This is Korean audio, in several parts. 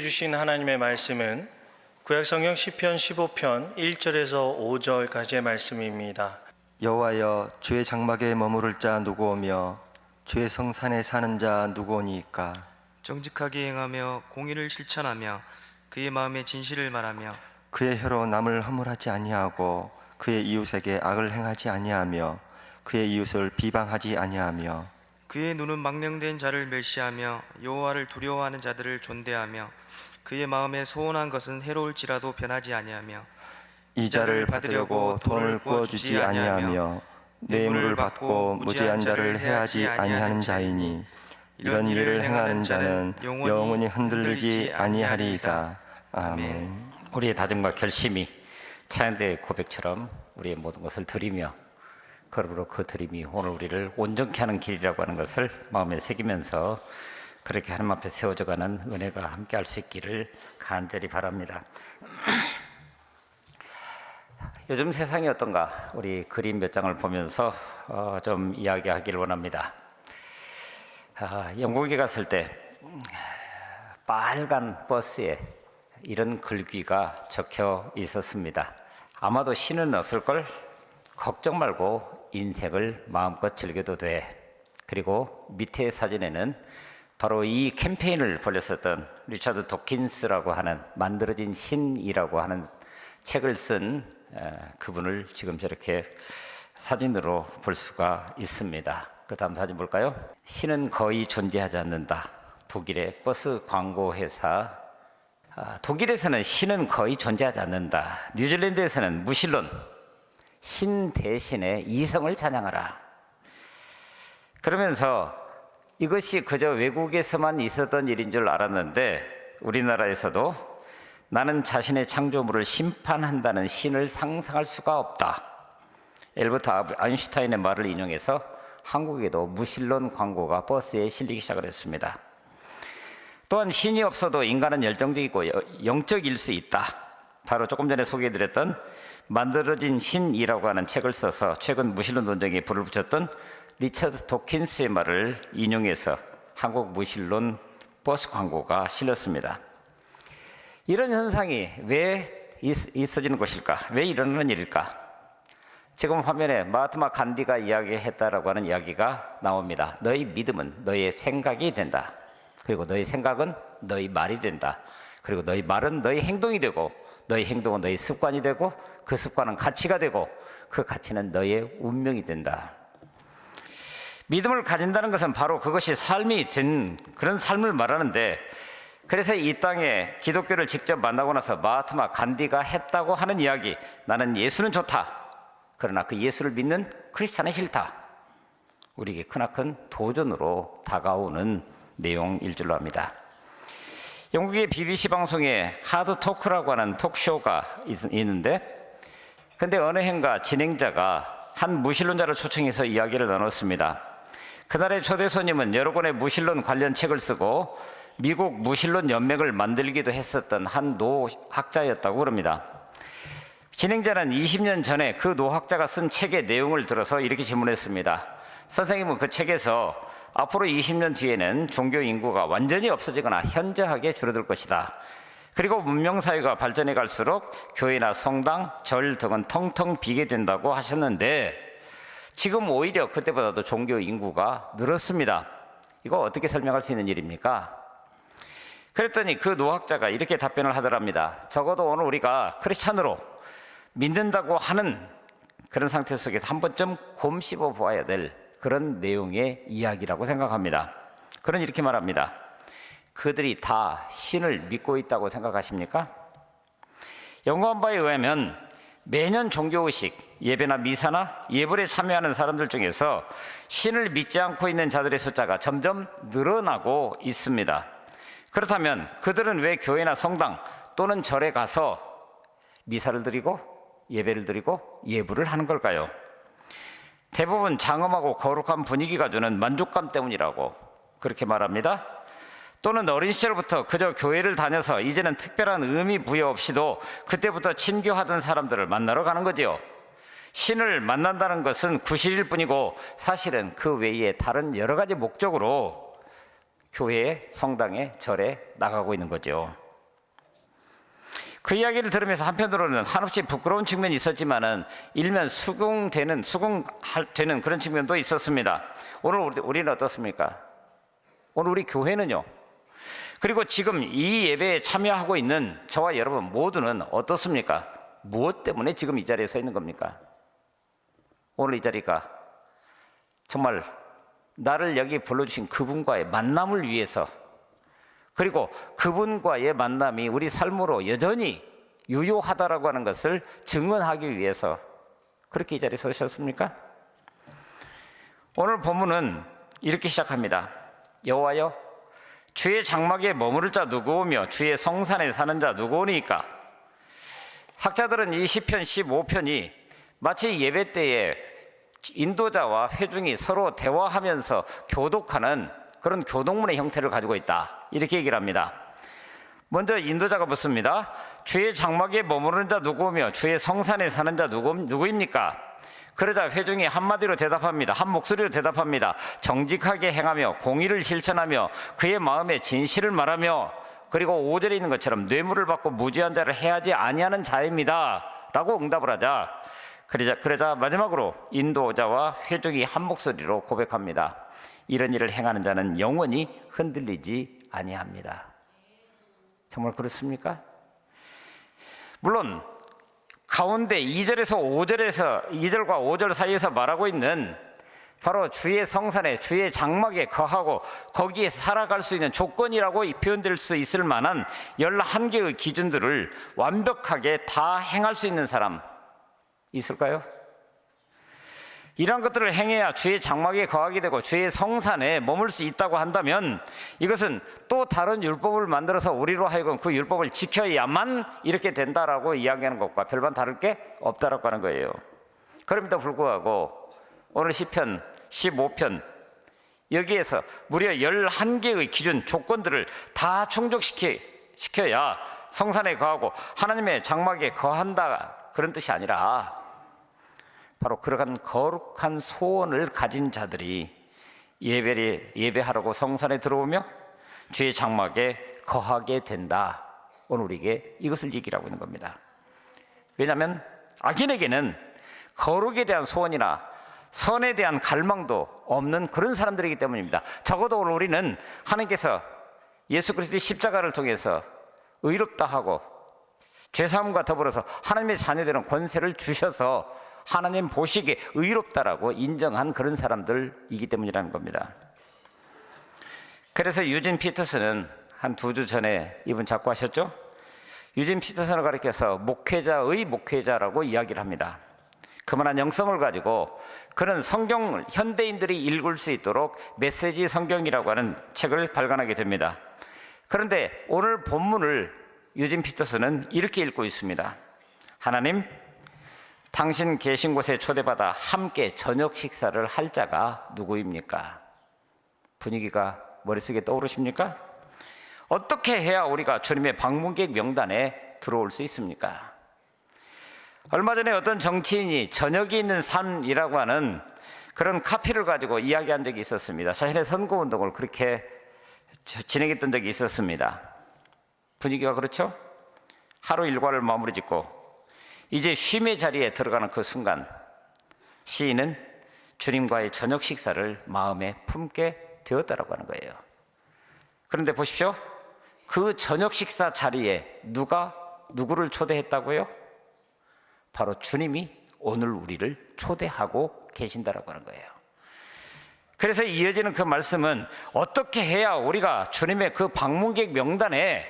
주신 하나님의 말씀은 구약성경 시편 15편 1절에서 5절까지의 말씀입니다. 여호와여, 주의 장막에 머무를 자 누구오며 주의 성산에 사는 자 누구오니이까? 정직하게 행하며 공의를 실천하며 그의 마음에 진실을 말하며 그의 혀로 남을 허물하지 아니하고 그의 이웃에게 악을 행하지 아니하며 그의 이웃을 비방하지 아니하며 그의 눈은 망령된 자를 멸시하며 여호와를 두려워하는 자들을 존대하며 그의 마음에 소원한 것은 해로울지라도 변하지 아니하며 이자를 받으려고 돈을 구워주지 아니하며 뇌물을 받고 무죄한 자를 해하지 아니하는 자이니 이런 일을 행하는 자는 영원히 흔들리지 아니하리이다. 아멘. 우리의 다짐과 결심이 찬양대의 고백처럼 우리의 모든 것을 드리며 그러므로 그 드림이 오늘 우리를 온전케 하는 길이라고 하는 것을 마음에 새기면서 그렇게 하나님 앞에 세워져가는 은혜가 함께 할 수 있기를 간절히 바랍니다. 요즘 세상이 어떤가 우리 그림 몇 장을 보면서 좀 이야기하기를 원합니다. 영국에 갔을 때 빨간 버스에 이런 글귀가 적혀 있었습니다. 아마도 신은 없을걸? 걱정 말고 인생을 마음껏 즐겨도 돼. 그리고 밑에 사진에는 바로 이 캠페인을 벌였었던 리차드 도킨스라고 하는 만들어진 신이라고 하는 책을 쓴 그분을 지금 저렇게 사진으로 볼 수가 있습니다. 그 다음 사진 볼까요? 신은 거의 존재하지 않는다. 독일의 버스 광고 회사. 독일에서는 신은 거의 존재하지 않는다. 뉴질랜드에서는 무신론, 신 대신에 이성을 찬양하라. 그러면서 이것이 그저 외국에서만 있었던 일인 줄 알았는데 우리나라에서도 나는 자신의 창조물을 심판한다는 신을 상상할 수가 없다. 엘버트 아인슈타인의 말을 인용해서 한국에도 무신론 광고가 버스에 실리기 시작을 했습니다. 또한 신이 없어도 인간은 열정적이고 영적일 수 있다. 바로 조금 전에 소개해드렸던 만들어진 신이라고 하는 책을 써서 최근 무신론 논쟁에 불을 붙였던 리처드 도킨스의 말을 인용해서 한국 무신론 버스 광고가 실렸습니다. 이런 현상이 왜 있어지는 것일까? 왜 일어나는 일일까? 지금 화면에 마하트마 간디가 이야기했다라고 하는 이야기가 나옵니다. 너희 믿음은 너의 생각이 된다. 그리고 너희 생각은 너희 말이 된다. 그리고 너희 말은 너희 행동이 되고 너희 행동은 너희 습관이 되고 그 습관은 가치가 되고 그 가치는 너의 운명이 된다. 믿음을 가진다는 것은 바로 그것이 삶이 된 그런 삶을 말하는데, 그래서 이 땅에 기독교를 직접 만나고 나서 마하트마 간디가 했다고 하는 이야기, 나는 예수는 좋다. 그러나 그 예수를 믿는 크리스찬은 싫다. 우리에게 크나큰 도전으로 다가오는 내용일 줄로 압니다. 영국의 BBC 방송에 하드 토크라고 하는 톡쇼가 있는데, 근데 어느 해인가 진행자가 한 무신론자를 초청해서 이야기를 나눴습니다. 그날의 초대 손님은 여러 권의 무신론 관련 책을 쓰고 미국 무신론 연맹을 만들기도 했었던 한 노학자였다고 그럽니다. 진행자는 20년 전에 그 노학자가 쓴 책의 내용을 들어서 이렇게 질문했습니다. 선생님은 그 책에서 앞으로 20년 뒤에는 종교 인구가 완전히 없어지거나 현저하게 줄어들 것이다. 그리고 문명사회가 발전해 갈수록 교회나 성당, 절 등은 텅텅 비게 된다고 하셨는데 지금 오히려 그때보다도 종교 인구가 늘었습니다. 이거 어떻게 설명할 수 있는 일입니까? 그랬더니 그 노학자가 이렇게 답변을 하더랍니다. 적어도 오늘 우리가 크리스찬으로 믿는다고 하는 그런 상태 속에서 한 번쯤 곰씹어 보아야 될 그런 내용의 이야기라고 생각합니다. 그는 이렇게 말합니다. 그들이 다 신을 믿고 있다고 생각하십니까? 연구한 바에 의하면 매년 종교의식, 예배나 미사나 예불에 참여하는 사람들 중에서 신을 믿지 않고 있는 자들의 숫자가 점점 늘어나고 있습니다. 그렇다면 그들은 왜 교회나 성당 또는 절에 가서 미사를 드리고 예배를 드리고 예불을 하는 걸까요? 대부분 장엄하고 거룩한 분위기가 주는 만족감 때문이라고 그렇게 말합니다. 또는 어린 시절부터 그저 교회를 다녀서 이제는 특별한 의미 부여 없이도 그때부터 친교하던 사람들을 만나러 가는 거지요. 신을 만난다는 것은 구실일 뿐이고 사실은 그 외에 다른 여러 가지 목적으로 교회에, 성당에, 절에 나가고 있는 거죠. 그 이야기를 들으면서 한편으로는 한없이 부끄러운 측면이 있었지만은 일면 수긍되는 그런 측면도 있었습니다. 오늘 우리는 어떻습니까? 오늘 우리 교회는요. 그리고 지금 이 예배에 참여하고 있는 저와 여러분 모두는 어떻습니까? 무엇 때문에 지금 이 자리에 서 있는 겁니까? 오늘 이 자리가 정말 나를 여기 불러주신 그분과의 만남을 위해서, 그리고 그분과의 만남이 우리 삶으로 여전히 유효하다라고 하는 것을 증언하기 위해서 그렇게 이 자리에 서셨습니까? 오늘 본문은 이렇게 시작합니다. 여호와여, 주의 장막에 머무를 자 누구오며 주의 성산에 사는 자 누구오니까? 학자들은 이 시편 15편이 마치 예배 때에 인도자와 회중이 서로 대화하면서 교독하는 그런 교독문의 형태를 가지고 있다, 이렇게 얘기를 합니다. 먼저 인도자가 묻습니다. 주의 장막에 머무르는 자 누구오며 주의 성산에 사는 자 누구입니까? 그러자 회중이 한마디로 대답합니다. 한 목소리로 대답합니다. 정직하게 행하며 공의를 실천하며 그의 마음에 진실을 말하며, 그리고 5절에 있는 것처럼 뇌물을 받고 무지한 자를 해하지 아니하는 자입니다 라고 응답을 하자, 그러자 마지막으로 인도자와 회중이 한 목소리로 고백합니다. 이런 일을 행하는 자는 영원히 흔들리지 아니합니다. 정말 그렇습니까? 물론 가운데 2절과 5절 사이에서 말하고 있는 바로 주의 성산에, 주의 장막에 거하고 거기에 살아갈 수 있는 조건이라고 표현될 수 있을 만한 11개의 기준들을 완벽하게 다 행할 수 있는 사람 있을까요? 이러한 것들을 행해야 주의 장막에 거하게 되고 주의 성산에 머물 수 있다고 한다면, 이것은 또 다른 율법을 만들어서 우리로 하여금 그 율법을 지켜야만 이렇게 된다라고 이야기하는 것과 별반 다를 게 없다라고 하는 거예요. 그럼에도 불구하고 오늘 시편 15편 여기에서 무려 11개의 기준, 조건들을 다 충족시켜야 성산에 거하고 하나님의 장막에 거한다, 그런 뜻이 아니라 바로 그러한 거룩한 소원을 가진 자들이 예배하라고 성산에 들어오며 주의 장막에 거하게 된다. 오늘 우리에게 이것을 얘기를 하고 있는 겁니다. 왜냐하면 악인에게는 거룩에 대한 소원이나 선에 대한 갈망도 없는 그런 사람들이기 때문입니다. 적어도 오늘 우리는 하나님께서 예수 그리스도의 십자가를 통해서 의롭다 하고 죄사함과 더불어서 하나님의 자녀되는 권세를 주셔서 하나님 보시기에 의롭다라고 인정한 그런 사람들이기 때문이라는 겁니다. 그래서 유진 피터슨은 한 2주 전에 이분 작고하셨죠? 유진 피터슨을 가리켜서 목회자의 목회자라고 이야기를 합니다. 그만한 영성을 가지고 그는 성경을 현대인들이 읽을 수 있도록 메시지 성경이라고 하는 책을 발간하게 됩니다. 그런데 오늘 본문을 유진 피터슨은 이렇게 읽고 있습니다. 하나님, 당신 계신 곳에 초대받아 함께 저녁 식사를 할 자가 누구입니까? 분위기가 머릿속에 떠오르십니까? 어떻게 해야 우리가 주님의 방문객 명단에 들어올 수 있습니까? 얼마 전에 어떤 정치인이 저녁이 있는 삶이라고 하는 그런 카피를 가지고 이야기한 적이 있었습니다. 자신의 선거운동을 그렇게 진행했던 적이 있었습니다. 분위기가 그렇죠? 하루 일과를 마무리 짓고 이제 쉼의 자리에 들어가는 그 순간, 시인은 주님과의 저녁 식사를 마음에 품게 되었다라고 하는 거예요. 그런데 보십시오. 그 저녁 식사 자리에 누가 누구를 초대했다고요? 바로 주님이 오늘 우리를 초대하고 계신다라고 하는 거예요. 그래서 이어지는 그 말씀은 어떻게 해야 우리가 주님의 그 방문객 명단에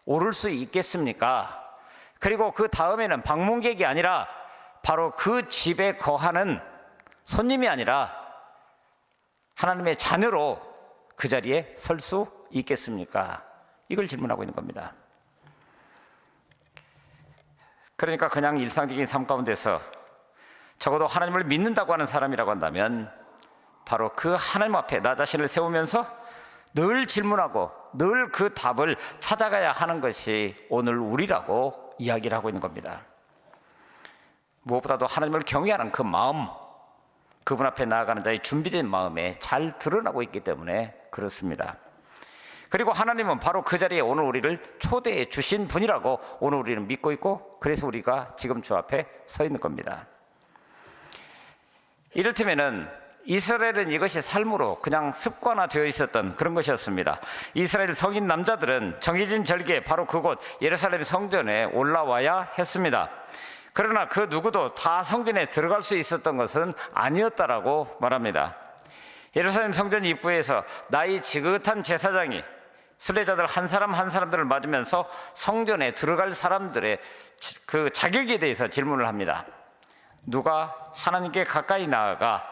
오를 수 있겠습니까? 그리고 그 다음에는 방문객이 아니라 바로 그 집에 거하는 손님이 아니라 하나님의 자녀로 그 자리에 설 수 있겠습니까? 이걸 질문하고 있는 겁니다. 그러니까 그냥 일상적인 삶 가운데서 적어도 하나님을 믿는다고 하는 사람이라고 한다면 바로 그 하나님 앞에 나 자신을 세우면서 늘 질문하고 늘 그 답을 찾아가야 하는 것이 오늘 우리라고 이야기를 하고 있는 겁니다. 무엇보다도 하나님을 경외하는 그 마음, 그분 앞에 나아가는 자의 준비된 마음에 잘 드러나고 있기 때문에 그렇습니다. 그리고 하나님은 바로 그 자리에 오늘 우리를 초대해 주신 분이라고 오늘 우리는 믿고 있고, 그래서 우리가 지금 주 앞에 서 있는 겁니다. 이를테면은 이스라엘은 이것이 삶으로 그냥 습관화되어 있었던 그런 것이었습니다. 이스라엘 성인 남자들은 정해진 절기에 바로 그곳 예루살렘 성전에 올라와야 했습니다. 그러나 그 누구도 다 성전에 들어갈 수 있었던 것은 아니었다라고 말합니다. 예루살렘 성전 입구에서 나이 지긋한 제사장이 순례자들 한 사람 한 사람들을 맞으면서 성전에 들어갈 사람들의 그 자격에 대해서 질문을 합니다. 누가 하나님께 가까이 나아가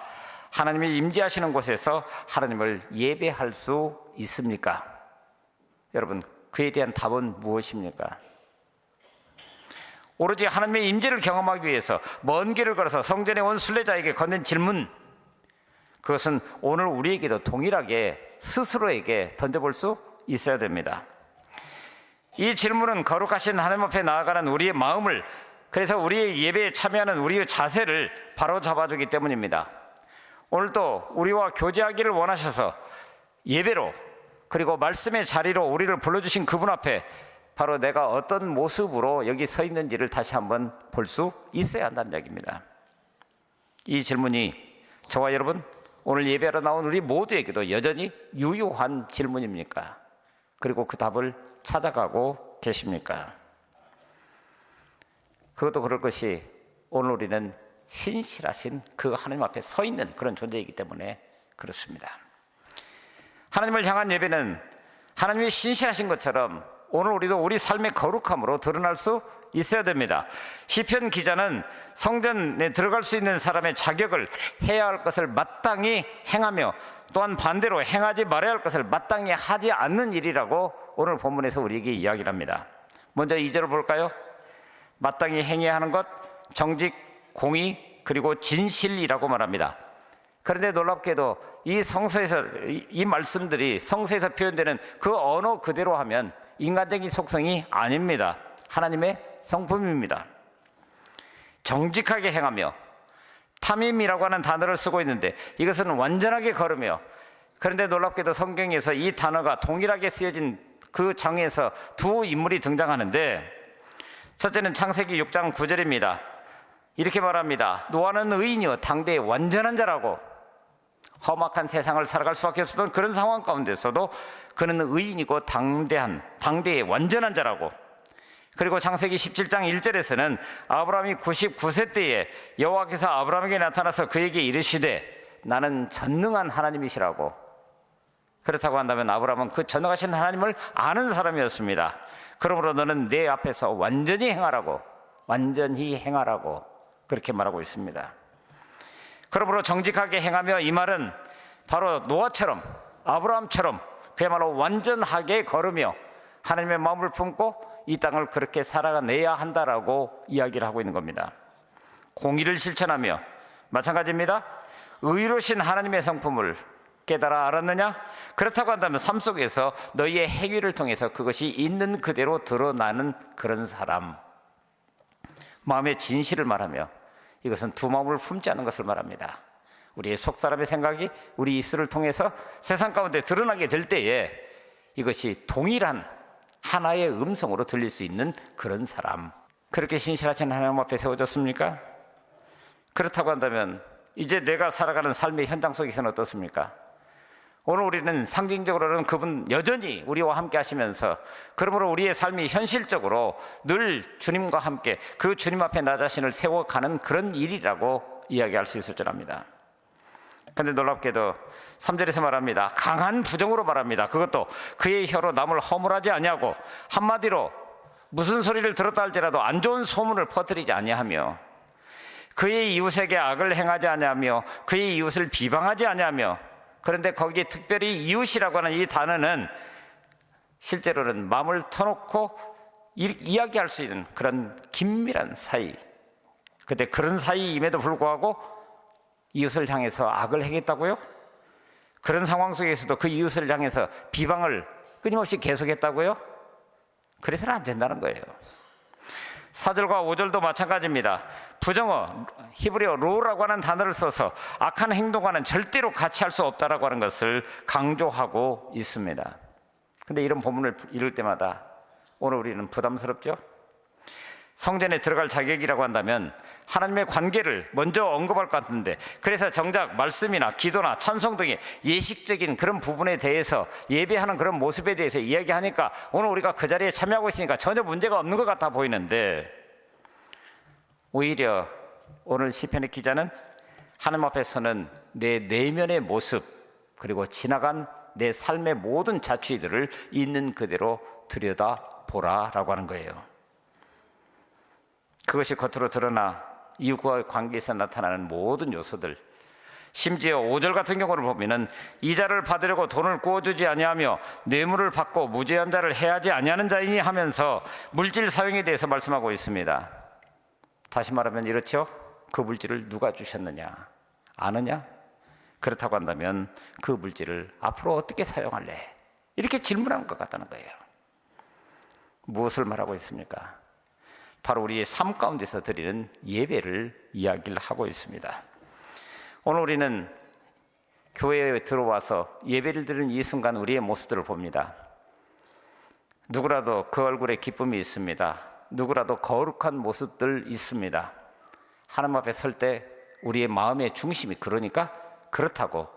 하나님이 임재하시는 곳에서 하나님을 예배할 수 있습니까? 여러분, 그에 대한 답은 무엇입니까? 오로지 하나님의 임재를 경험하기 위해서 먼 길을 걸어서 성전에 온 순례자에게 건넨 질문, 그것은 오늘 우리에게도 동일하게 스스로에게 던져볼 수 있어야 됩니다. 이 질문은 거룩하신 하나님 앞에 나아가는 우리의 마음을, 그래서 우리의 예배에 참여하는 우리의 자세를 바로 잡아주기 때문입니다. 오늘도 우리와 교제하기를 원하셔서 예배로, 그리고 말씀의 자리로 우리를 불러주신 그분 앞에 바로 내가 어떤 모습으로 여기 서 있는지를 다시 한번 볼 수 있어야 한다는 얘기입니다. 이 질문이 저와 여러분, 오늘 예배하러 나온 우리 모두에게도 여전히 유효한 질문입니까? 그리고 그 답을 찾아가고 계십니까? 그것도 그럴 것이 오늘 우리는 신실하신 그 하나님 앞에 서 있는 그런 존재이기 때문에 그렇습니다. 하나님을 향한 예배는 하나님이 신실하신 것처럼 오늘 우리도 우리 삶의 거룩함으로 드러날 수 있어야 됩니다. 시편 기자는 성전에 들어갈 수 있는 사람의 자격을 해야 할 것을 마땅히 행하며 또한 반대로 행하지 말아야 할 것을 마땅히 하지 않는 일이라고 오늘 본문에서 우리에게 이야기를 합니다. 먼저 2절을 볼까요? 마땅히 행해야 하는 것, 정직, 공의, 그리고 진실이라고 말합니다. 그런데 놀랍게도 이 성서에서 이 말씀들이 성서에서 표현되는 그 언어 그대로 하면 인간적인 속성이 아닙니다. 하나님의 성품입니다. 정직하게 행하며, 탐임이라고 하는 단어를 쓰고 있는데 이것은 완전하게 걸으며, 그런데 놀랍게도 성경에서 이 단어가 동일하게 쓰여진 그 장에서 두 인물이 등장하는데, 첫째는 창세기 6장 9절입니다. 이렇게 말합니다. 노아는 의인이요 당대의 완전한 자라고. 험악한 세상을 살아갈 수밖에 없었던 그런 상황 가운데서도 그는 의인이고 당대의 완전한 자라고. 그리고 창세기 17장 1절에서는 아브라함이 99세 때에 여호와께서 아브라함에게 나타나서 그에게 이르시되 나는 전능한 하나님이시라고. 그렇다고 한다면 아브라함은 그 전능하신 하나님을 아는 사람이었습니다. 그러므로 너는 내 앞에서 완전히 행하라고, 완전히 행하라고 그렇게 말하고 있습니다. 그러므로 정직하게 행하며, 이 말은 바로 노아처럼, 아브라함처럼 그야말로 완전하게 걸으며 하나님의 마음을 품고 이 땅을 그렇게 살아내야 한다라고 이야기를 하고 있는 겁니다. 공의를 실천하며, 마찬가지입니다. 의로우신 하나님의 성품을 깨달아 알았느냐? 그렇다고 한다면 삶 속에서 너희의 행위를 통해서 그것이 있는 그대로 드러나는 그런 사람, 마음의 진실을 말하며, 이것은 두 마음을 품지 않은 것을 말합니다. 우리의 속사람의 생각이 우리 입술을 통해서 세상 가운데 드러나게 될 때에 이것이 동일한 하나의 음성으로 들릴 수 있는 그런 사람, 그렇게 신실하신 하나님 앞에 세워졌습니까? 그렇다고 한다면 이제 내가 살아가는 삶의 현장 속에서는 어떻습니까? 오늘 우리는 상징적으로는 그분 여전히 우리와 함께 하시면서, 그러므로 우리의 삶이 현실적으로 늘 주님과 함께 그 주님 앞에 나 자신을 세워가는 그런 일이라고 이야기할 수 있을 줄 압니다. 그런데 놀랍게도 3절에서 말합니다. 강한 부정으로 말합니다. 그것도 그의 혀로 남을 허물하지 아니하고, 한마디로 무슨 소리를 들었다 할지라도 안 좋은 소문을 퍼뜨리지 아니하며, 그의 이웃에게 악을 행하지 아니하며, 그의 이웃을 비방하지 아니하며. 그런데 거기에 특별히 이웃이라고 하는 이 단어는 실제로는 마음을 터놓고 이야기할 수 있는 그런 긴밀한 사이, 근데 그런 사이임에도 불구하고 이웃을 향해서 악을 행했다고요? 그런 상황 속에서도 그 이웃을 향해서 비방을 끊임없이 계속했다고요? 그래서는 안 된다는 거예요. 4절과 5절도 마찬가지입니다. 부정어, 히브리어 로라고 하는 단어를 써서 악한 행동과는 절대로 같이 할 수 없다라고 하는 것을 강조하고 있습니다. 근데 이런 본문을 읽을 때마다 오늘 우리는 부담스럽죠? 성전에 들어갈 자격이라고 한다면 하나님의 관계를 먼저 언급할 것 같은데, 그래서 정작 말씀이나 기도나 찬송 등의 예식적인 그런 부분에 대해서, 예배하는 그런 모습에 대해서 이야기하니까 오늘 우리가 그 자리에 참여하고 있으니까 전혀 문제가 없는 것 같아 보이는데, 오히려 오늘 시편의 기자는 하나님 앞에 서는 내 내면의 모습, 그리고 지나간 내 삶의 모든 자취들을 있는 그대로 들여다보라라고 하는 거예요. 그것이 겉으로 드러나 이웃과의 관계에서 나타나는 모든 요소들, 심지어 5절 같은 경우를 보면은 이자를 받으려고 돈을 구워주지 아니하며 뇌물을 받고 무죄한 자를 해하지 아니하는 자이니 하면서 물질 사용에 대해서 말씀하고 있습니다. 다시 말하면 이렇죠. 그 물질을 누가 주셨느냐? 아느냐? 그렇다고 한다면 그 물질을 앞으로 어떻게 사용할래? 이렇게 질문하는 것 같다는 거예요. 무엇을 말하고 있습니까? 바로 우리의 삶 가운데서 드리는 예배를 이야기를 하고 있습니다. 오늘 우리는 교회에 들어와서 예배를 드리는 이 순간 우리의 모습들을 봅니다. 누구라도 그 얼굴에 기쁨이 있습니다. 누구라도 거룩한 모습들 있습니다. 하나님 앞에 설 때 우리의 마음의 중심이 그러니까 그렇다고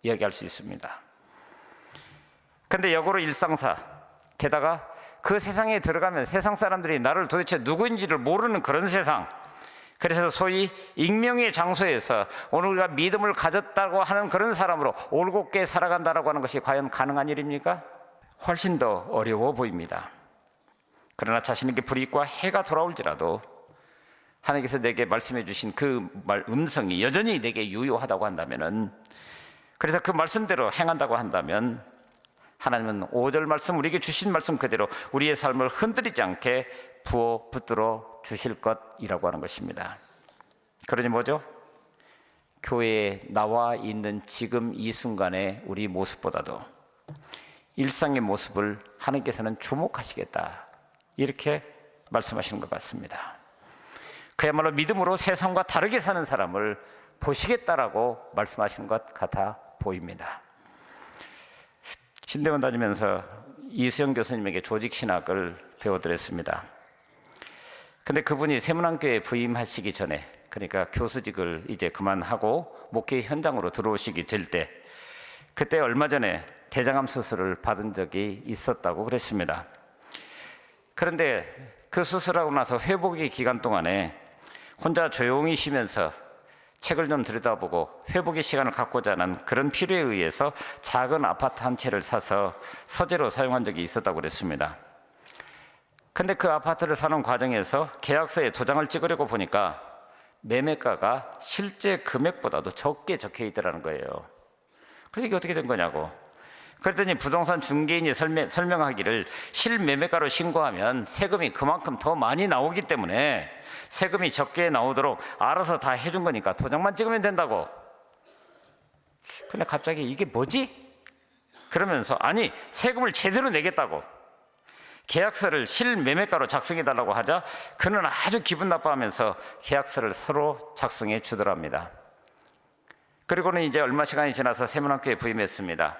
이야기할 수 있습니다. 그런데 역으로 일상사, 게다가 그 세상에 들어가면 세상 사람들이 나를 도대체 누구인지를 모르는 그런 세상, 그래서 소위 익명의 장소에서 오늘 우리가 믿음을 가졌다고 하는 그런 사람으로 올곧게 살아간다라고 하는 것이 과연 가능한 일입니까? 훨씬 더 어려워 보입니다. 그러나 자신에게 불이익과 해가 돌아올지라도 하나님께서 내게 말씀해 주신 그 음성이 여전히 내게 유효하다고 한다면은, 그래서 그 말씀대로 행한다고 한다면 하나님은 5절 말씀, 우리에게 주신 말씀 그대로 우리의 삶을 흔들리지 않게 부어 붙들어 주실 것이라고 하는 것입니다. 그러니 뭐죠? 교회에 나와 있는 지금 이 순간의 우리 모습보다도 일상의 모습을 하나님께서는 주목하시겠다, 이렇게 말씀하시는 것 같습니다. 그야말로 믿음으로 세상과 다르게 사는 사람을 보시겠다라고 말씀하시는 것 같아 보입니다. 신대원 다니면서 이수영 교수님에게 조직신학을 배워드렸습니다. 근데 그분이 세문안교에 부임하시기 전에, 그러니까 교수직을 이제 그만하고 목회 현장으로 들어오시게 될 때, 그때 얼마 전에 대장암 수술을 받은 적이 있었다고 그랬습니다. 그런데 그 수술하고 나서 회복의 기간 동안에 혼자 조용히 쉬면서 책을 좀 들여다보고 회복의 시간을 갖고자 하는 그런 필요에 의해서 작은 아파트 한 채를 사서 서재로 사용한 적이 있었다고 그랬습니다. 근데 그 아파트를 사는 과정에서 계약서에 도장을 찍으려고 보니까 매매가가 실제 금액보다도 적게 적혀 있더라는 거예요. 그래서 이게 어떻게 된 거냐고. 그랬더니 부동산 중개인이 설명하기를 실매매가로 신고하면 세금이 그만큼 더 많이 나오기 때문에 세금이 적게 나오도록 알아서 다 해준 거니까 도장만 찍으면 된다고. 근데 갑자기 이게 뭐지? 그러면서 아니, 세금을 제대로 내겠다고 계약서를 실매매가로 작성해달라고 하자 그는 아주 기분 나빠하면서 계약서를 서로 작성해 주더랍니다. 그리고는 이제 얼마 시간이 지나서 세문학교에 부임했습니다.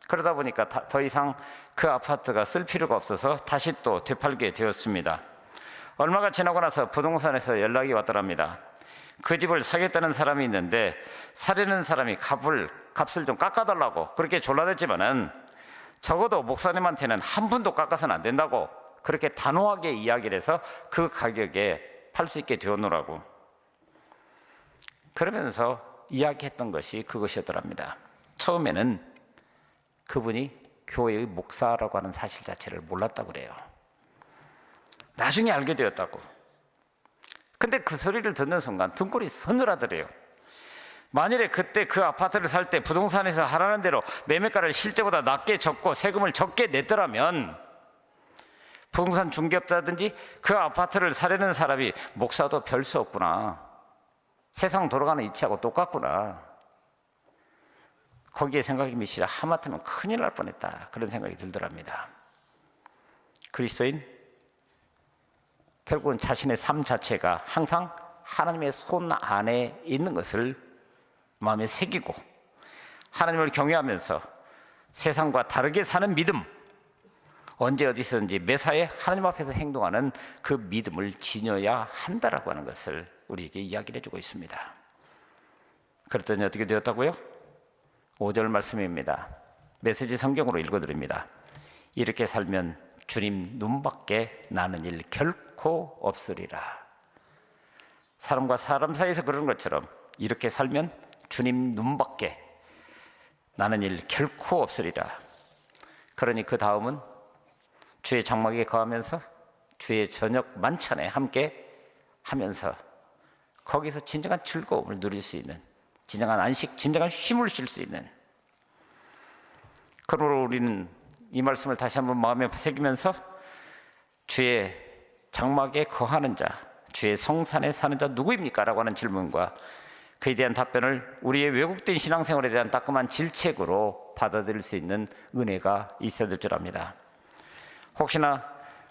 그러다 보니까 더 이상 그 아파트가 쓸 필요가 없어서 다시 또 되팔게 되었습니다. 얼마가 지나고 나서 부동산에서 연락이 왔더랍니다. 그 집을 사겠다는 사람이 있는데 사려는 사람이 값을 좀 깎아달라고 그렇게 졸라댔지만은 적어도 목사님한테는 한 푼도 깎아서는 안 된다고 그렇게 단호하게 이야기를 해서 그 가격에 팔 수 있게 되어놓으라고. 그러면서 이야기했던 것이 그것이었더랍니다. 처음에는 그분이 교회의 목사라고 하는 사실 자체를 몰랐다고 그래요. 나중에 알게 되었다고. 근데 그 소리를 듣는 순간 등골이 서늘하더래요. 만일에 그때 그 아파트를 살 때 부동산에서 하라는 대로 매매가를 실제보다 낮게 적고 세금을 적게 냈더라면 부동산 중개업자든지 그 아파트를 사려는 사람이 목사도 별 수 없구나, 세상 돌아가는 이치하고 똑같구나, 거기에 생각이 미치자 하마터면 큰일 날 뻔했다, 그런 생각이 들더랍니다. 그리스도인 결국은 자신의 삶 자체가 항상 하나님의 손 안에 있는 것을 마음에 새기고 하나님을 경외하면서 세상과 다르게 사는 믿음, 언제 어디서든지 매사에 하나님 앞에서 행동하는 그 믿음을 지녀야 한다라고 하는 것을 우리에게 이야기를 해주고 있습니다. 그랬더니 어떻게 되었다고요? 5절 말씀입니다. 메시지 성경으로 읽어드립니다. 이렇게 살면 주님 눈밖에 나는 일 결코 없으리라. 사람과 사람 사이에서 그러는 것처럼 이렇게 살면 주님 눈밖에 나는 일 결코 없으리라. 그러니 그 다음은 주의 장막에 거하면서 주의 저녁 만찬에 함께 하면서 거기서 진정한 즐거움을 누릴 수 있는, 진정한 안식, 진정한 쉼을 쉴 수 있는. 그러므로 우리는 이 말씀을 다시 한번 마음에 새기면서 주의 장막에 거하는 자, 주의 성산에 사는 자 누구입니까? 라고 하는 질문과 그에 대한 답변을 우리의 왜곡된 신앙생활에 대한 따끔한 질책으로 받아들일 수 있는 은혜가 있어야 될 줄 압니다. 혹시나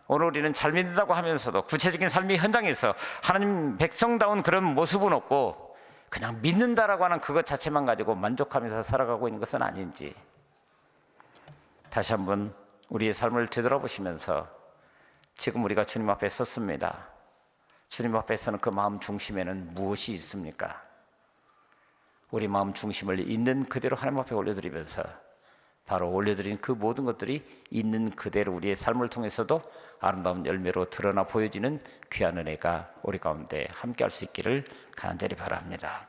오늘 우리는 잘 믿는다고 하면서도 구체적인 삶의 현장에서 하나님 백성다운 그런 모습은 없고 그냥 믿는다라고 하는 그것 자체만 가지고 만족하면서 살아가고 있는 것은 아닌지 다시 한번 우리의 삶을 되돌아보시면서 지금 우리가 주님 앞에 섰습니다. 주님 앞에 서는 그 마음 중심에는 무엇이 있습니까? 우리 마음 중심을 있는 그대로 하나님 앞에 올려드리면서 바로 올려드린 그 모든 것들이 있는 그대로 우리의 삶을 통해서도 아름다운 열매로 드러나 보여지는 귀한 은혜가 우리 가운데 함께할 수 있기를 간절히 바랍니다.